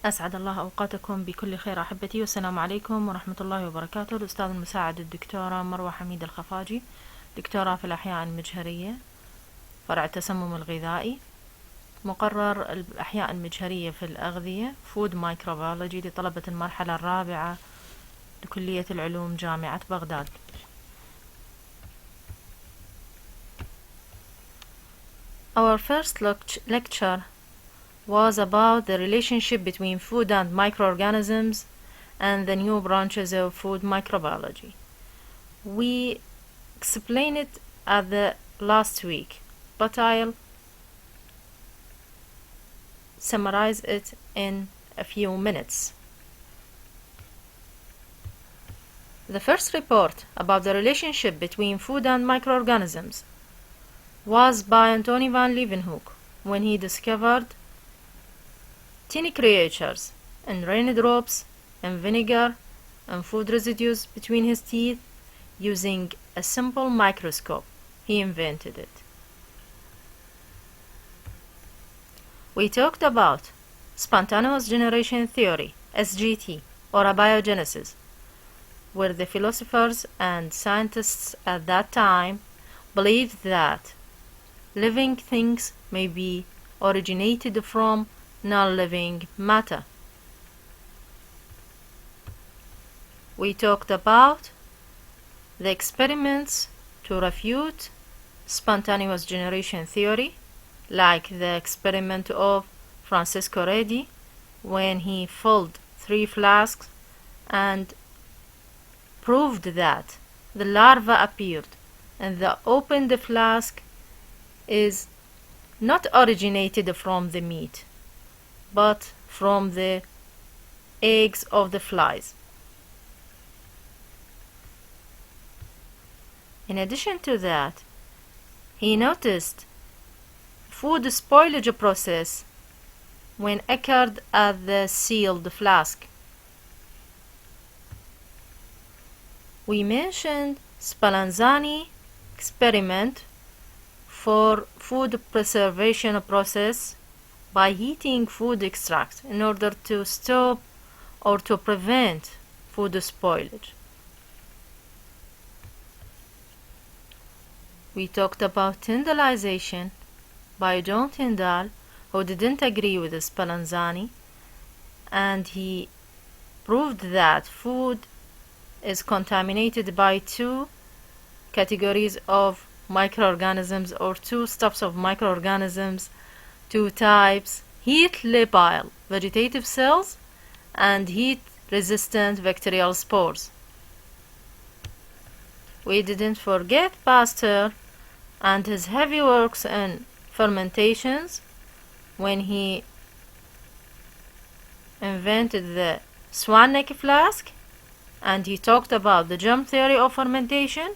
أسعد الله أوقاتكم بكل خير أحبتي، والسلام عليكم ورحمة الله وبركاته. الأستاذ المساعد الدكتورة مروة حميد الخفاجي، دكتورة في الأحياء المجهرية فرع التسمم الغذائي، مقرر الأحياء المجهرية في الأغذية Food Microbiology لطلبة المرحلة الرابعة لكلية العلوم جامعة بغداد. Our first lecture was about the relationship between food and microorganisms and the new branches of food microbiology. We explained it at the last week, but I'll summarize it in a few minutes. The first report about the relationship between food and microorganisms was by Anthony van Leeuwenhoek when he discovered tiny creatures in raindrops and vinegar and food residues between his teeth using a simple microscope. He invented it. We talked about spontaneous generation theory, SGT, or abiogenesis, where the philosophers and scientists at that time believed that living things may be originated from non-living matter. We talked about the experiments to refute spontaneous generation theory, like the experiment of Francisco Redi when he filled 3 flasks and proved that the larva appeared and the opened flask is not originated from the meat, but from the eggs of the flies. In addition to that, he noticed food spoilage process when occurred at the sealed flask. We mentioned Spallanzani experiment for food preservation process by heating food extract in order to stop or to prevent food spoilage. We talked about tyndallization by John Tyndall, who didn't agree with Spallanzani, and he proved that food is contaminated by 2 categories of microorganisms, or 2 steps of microorganisms, 2 types: heat labile vegetative cells and heat resistant bacterial spores. We didn't forget Pasteur and his heavy works in fermentations when he invented the swan neck flask, and he talked about the germ theory of fermentation,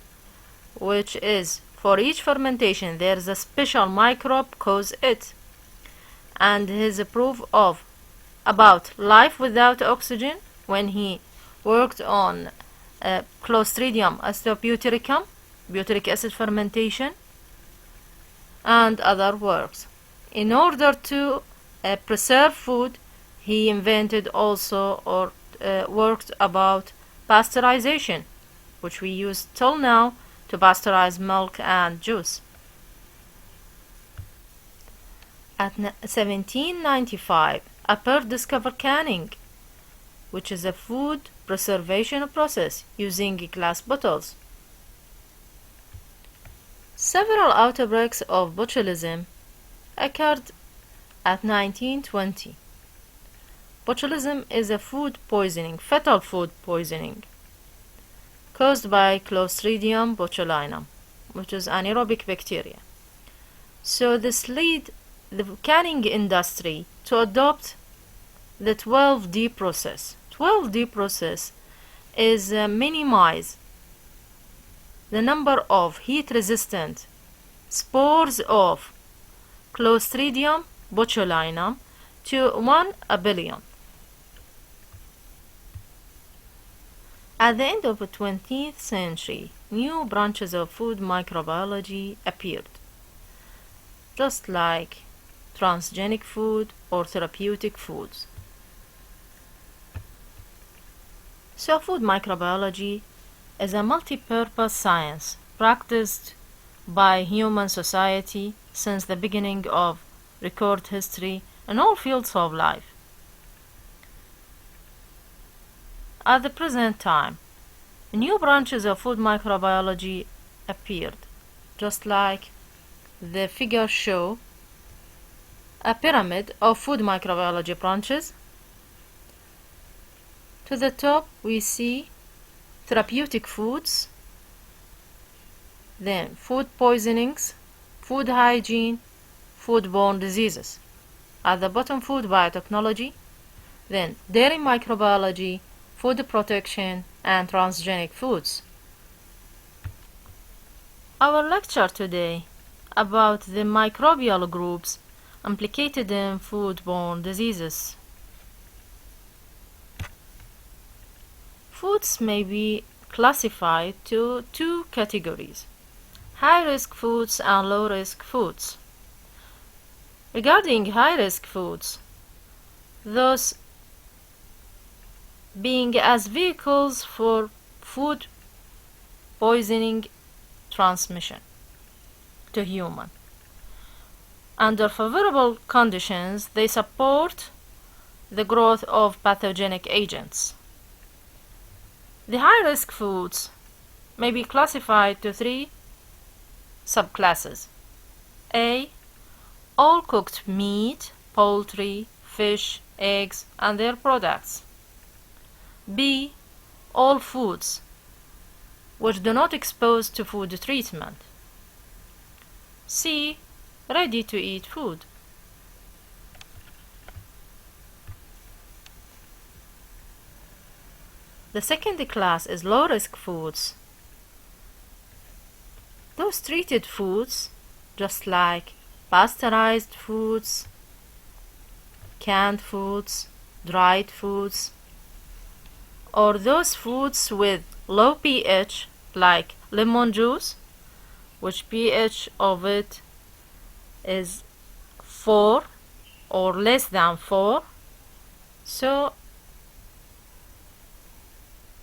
which is for each fermentation there is a special microbe cause it, and his proof of about life without oxygen when he worked on Clostridium astoputyricum, butyric acid fermentation, and other works. In order to preserve food, he invented also or worked about pasteurization, which we use till now to pasteurize milk and juice. At 1795, Appert discovered canning, which is a food preservation process using glass bottles. Several outbreaks of botulism occurred at 1920. Botulism is a food poisoning, fetal food poisoning, caused by Clostridium botulinum, which is anaerobic bacteria. So this led the canning industry to adopt the 12D process. 12D process is minimize the number of heat-resistant spores of Clostridium botulinum to 1 billion. At the end of the 20th century, new branches of food microbiology appeared, just like transgenic food or therapeutic foods. So food microbiology is a multi-purpose science practiced by human society since the beginning of record history in all fields of life. At the present time, new branches of food microbiology appeared, just like the figures show a pyramid of food microbiology branches. To the top we see therapeutic foods, then food poisonings, food hygiene, foodborne diseases. At the bottom, food biotechnology, then dairy microbiology, food protection, and transgenic foods. Our lecture today about the microbial groups implicated in foodborne diseases. Foods may be classified to two categories: high-risk foods and low-risk foods. Regarding high-risk foods, those being as vehicles for food poisoning transmission to human. Under favorable conditions, they support the growth of pathogenic agents. The high-risk foods may be classified to three subclasses. A. All cooked meat, poultry, fish, eggs, and their products. B. All foods which do not expose to food treatment. C. Ready-to-eat food. The second class is low-risk foods. Those treated foods, just like pasteurized foods, canned foods, dried foods, or those foods with low pH, like lemon juice, which pH of it is 4 or less than 4, so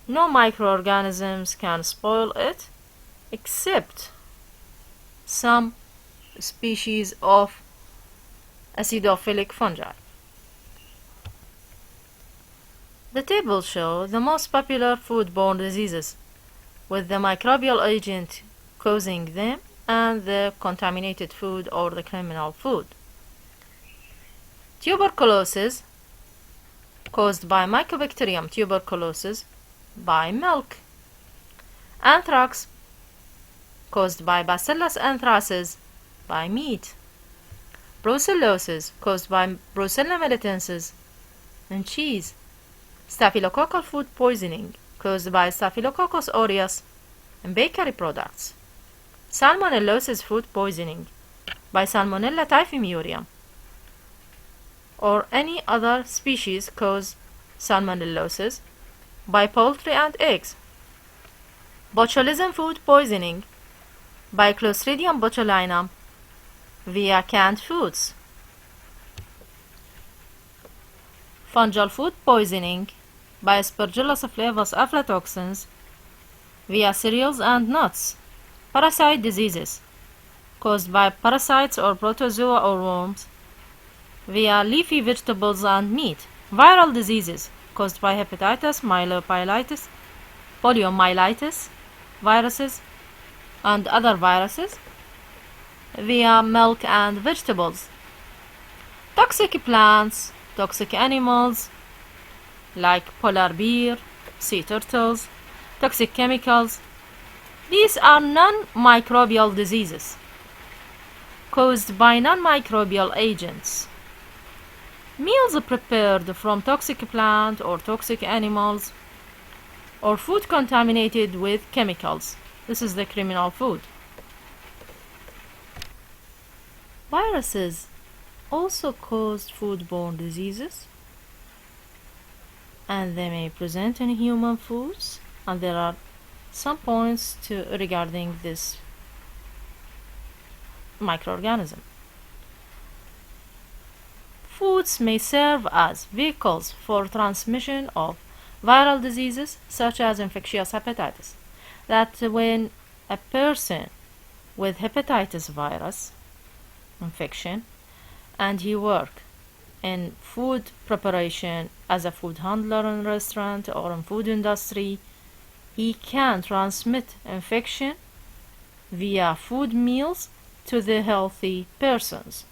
no microorganisms can spoil it except some species of acidophilic fungi. The table shows the most popular foodborne diseases with the microbial agent causing them and the contaminated food or the criminal food. Tuberculosis, caused by Mycobacterium tuberculosis, by milk. Anthrax, caused by Bacillus anthracis, by meat. Brucellosis, caused by Brucella melitensis, and cheese. Staphylococcal food poisoning, caused by Staphylococcus aureus, and bakery products. Salmonellosis food poisoning, by Salmonella typhimurium, or any other species cause salmonellosis, by poultry and eggs. Botulism food poisoning, by Clostridium botulinum, via canned foods. Fungal food poisoning, by Aspergillus flavus aflatoxins, via cereals and nuts. Parasite diseases, caused by parasites or protozoa or worms, via leafy vegetables and meat. Viral diseases, caused by hepatitis, myelopylitis, poliomyelitis, viruses, and other viruses, via milk and vegetables. Toxic plants, toxic animals, like polar bear, sea turtles, toxic chemicals. These are non-microbial diseases caused by non-microbial agents. Meals prepared from toxic plant or toxic animals, or food contaminated with chemicals. This is the criminal food. Viruses also cause foodborne diseases, and they may present in human foods, and there are some points regarding this microorganism. Foods may serve as vehicles for transmission of viral diseases such as infectious hepatitis. That when a person with hepatitis virus infection and he work in food preparation as a food handler in restaurant or in food industry, he can transmit infection via food meals to the healthy persons.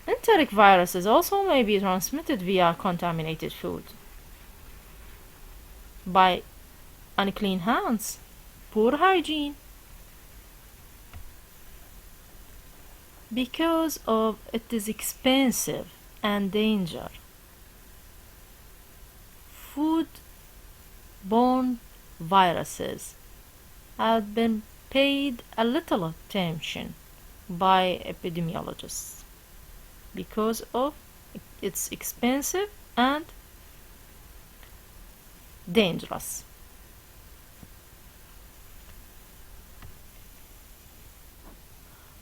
Enteric viruses also may be transmitted via contaminated food by unclean hands, poor hygiene. Because of it is expensive and danger, foodborne viruses have been paid a little attention by epidemiologists because of it's expensive and dangerous.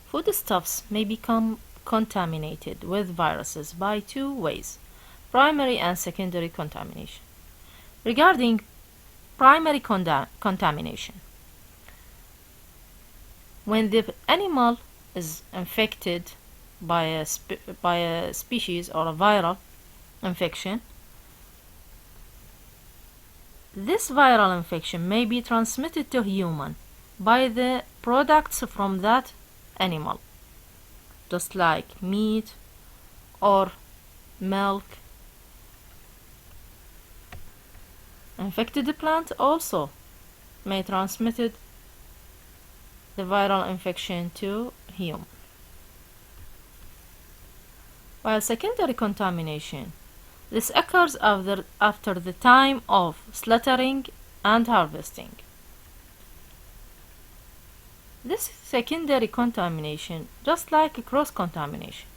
Foodstuffs may become contaminated with viruses by two ways: primary and secondary contamination. Regarding primary contamination, when the animal is infected by a species or a viral infection, this viral infection may be transmitted to human by the products from that animal, just like meat or milk. Infected plant also may transmit the viral infection to human. While secondary contamination, this occurs after the time of slaughtering and harvesting. This secondary contamination, just like cross-contamination,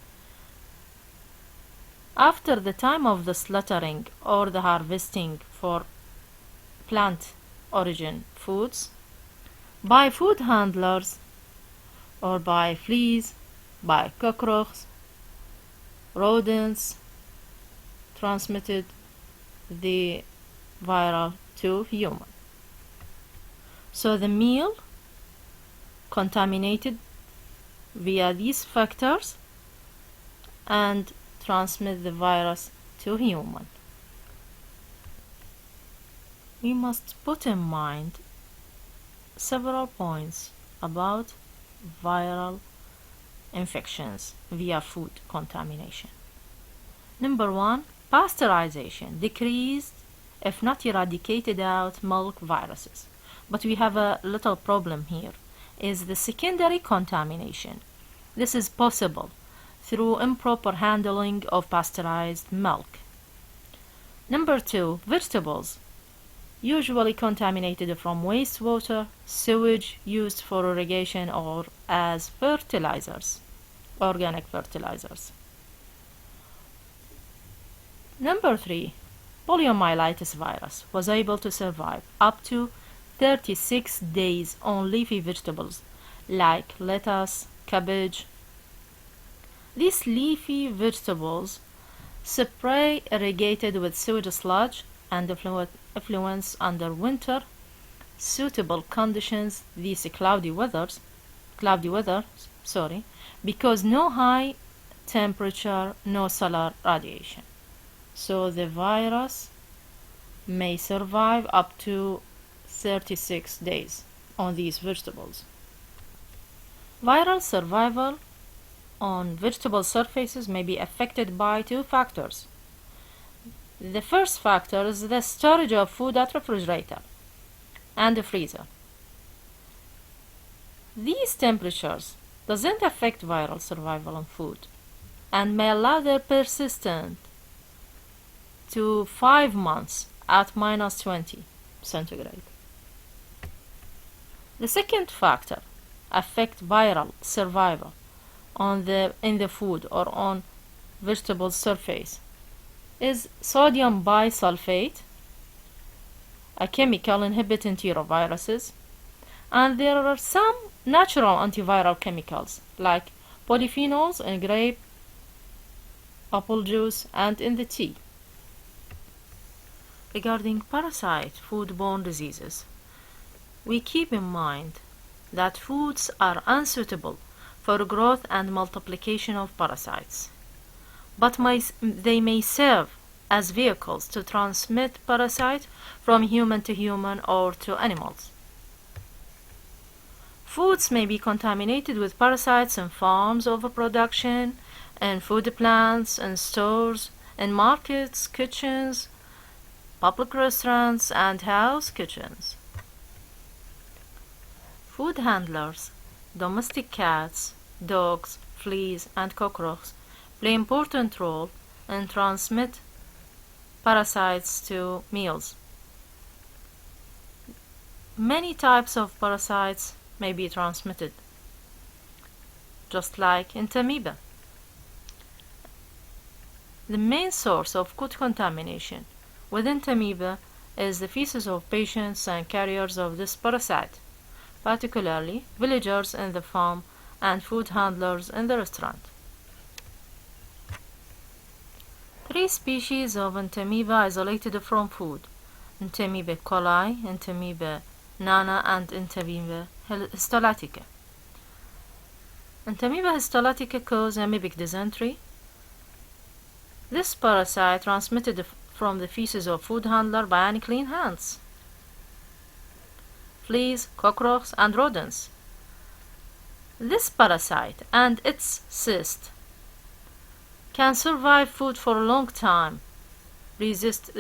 after the time of the slaughtering or the harvesting for plant origin foods, by food handlers or by fleas, by cockroaches, rodents, transmitted the viral to human. So the meal contaminated via these factors and transmit the virus to human. We must put in mind several points about viral infections via food contamination. Number one, pasteurization decreased, if not eradicated out, milk viruses. But we have a little problem here, is the secondary contamination. This is possible through improper handling of pasteurized milk. Number two, vegetables, usually contaminated from wastewater, sewage used for irrigation or as fertilizers, organic fertilizers. Number three, poliomyelitis virus was able to survive up to 36 days on leafy vegetables like lettuce, cabbage. These leafy vegetables spray irrigated with sewage sludge and effluents under winter suitable conditions, these cloudy weather, because no high temperature, no solar radiation. So the virus may survive up to 36 days on these vegetables. Viral survival on vegetable surfaces may be affected by two factors. The first factor is the storage of food at refrigerator and the freezer. These temperatures doesn't affect viral survival on food and may allow their persistence to 5 months at -20 centigrade. The second factor affect viral survival in the food or on vegetable surface is sodium bisulfate, a chemical inhibiting enteroviruses, and there are some natural antiviral chemicals like polyphenols in grape, apple juice, and in the tea. regarding parasite foodborne diseases, we keep in mind that foods are unsuitable for growth and multiplication of parasites, but they may serve as vehicles to transmit parasites from human to human or to animals. Foods may be contaminated with parasites in farms overproduction, in food plants, in stores, in markets, kitchens, public restaurants, and house kitchens. Food handlers, domestic cats, dogs, fleas, and cockroaches play an important role and transmit parasites to meals. Many types of parasites may be transmitted, just like entamoeba. The main source of food contamination with entamoeba is the feces of patients and carriers of this parasite, particularly villagers in the farm and food handlers in the restaurant. 3 species of entamoeba isolated from food: entamoeba coli, entamoeba nana, and entamoeba histolytica. Entamoeba histolytica causes amoebic dysentery. This parasite transmitted from the feces of food handler by unclean hands. Fleas, cockroaches, and rodents. This parasite and its cyst can survive food for a long time. Resist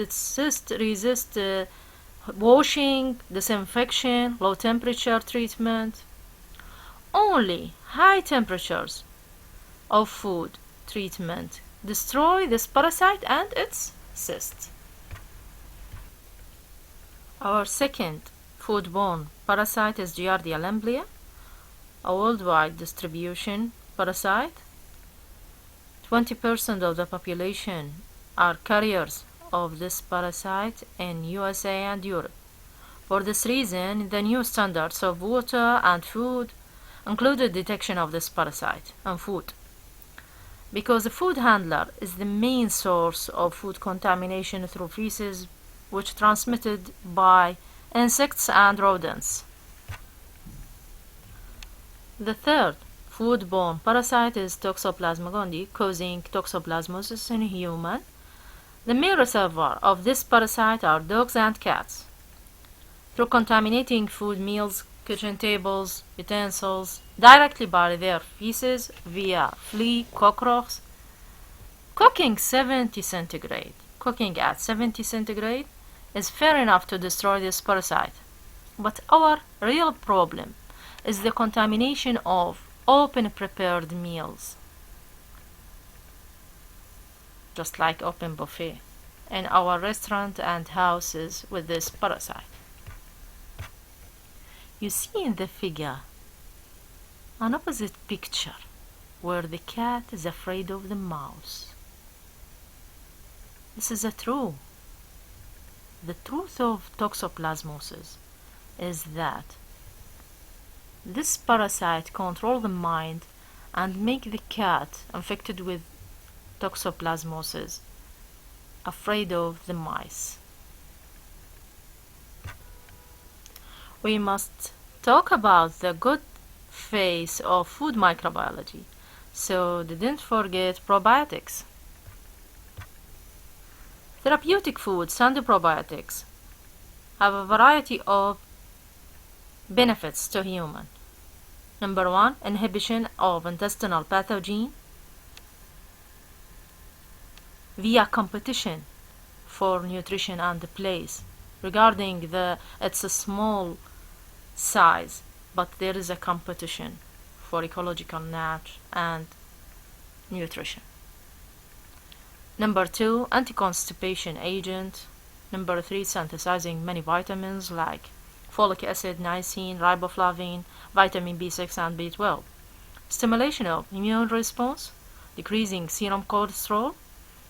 washing, disinfection, low temperature treatment. Only high temperatures of food treatment destroy this parasite and its cyst. Our second foodborne parasite is Giardia lamblia, a worldwide distribution parasite. 20% of the population are carriers of this parasite in USA and Europe. For this reason, the new standards of water and food included detection of this parasite in food, because the food handler is the main source of food contamination through feces, which transmitted by insects and rodents. The third foodborne parasite is Toxoplasma gondii, causing toxoplasmosis in human. The main reservoir of this parasite are dogs and cats. Through contaminating food meals, kitchen tables, utensils, directly by their feces via flea, cockroaches. Cooking at 70 centigrade is fair enough to destroy this parasite. But our real problem is the contamination of open prepared meals, just like open buffet, in our restaurant and houses with this parasite. You see in the figure an opposite picture where the cat is afraid of the mouse. This is true. The truth of toxoplasmosis is that this parasite controls the mind and make the cat infected with toxoplasmosis afraid of the mice. We must talk about the good face of food microbiology, so didn't forget probiotics. Therapeutic foods and probiotics have a variety of benefits to human. Number 1, inhibition of intestinal pathogen via competition for nutrition and place. Regarding its a small size, but there is a competition for ecological niche and nutrition. Number 2, anti-constipation agent. Number 3, synthesizing many vitamins like folic acid, niacin, riboflavin, vitamin B6 and B12. Stimulation of immune response, decreasing serum cholesterol,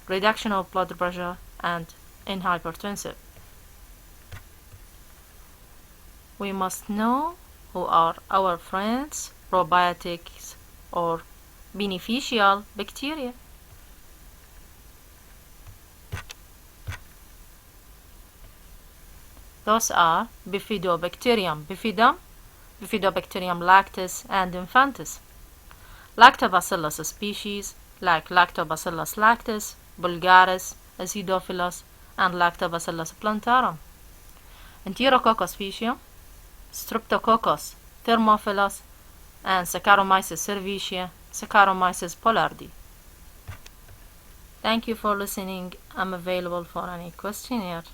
reduction of blood pressure, and in hypertensive. We must know who are our friends, probiotics or beneficial bacteria. Those are Bifidobacterium bifidum, Bifidobacterium lactis, and infantis. Lactobacillus species like Lactobacillus lactis, Vulgaris, Acidophilus, and Lactobacillus plantarum. Enterococcus faecium, Streptococcus thermophilus, and Saccharomyces cerevisiae, Saccharomyces boulardii. Thank you for listening. I'm available for any questionnaire.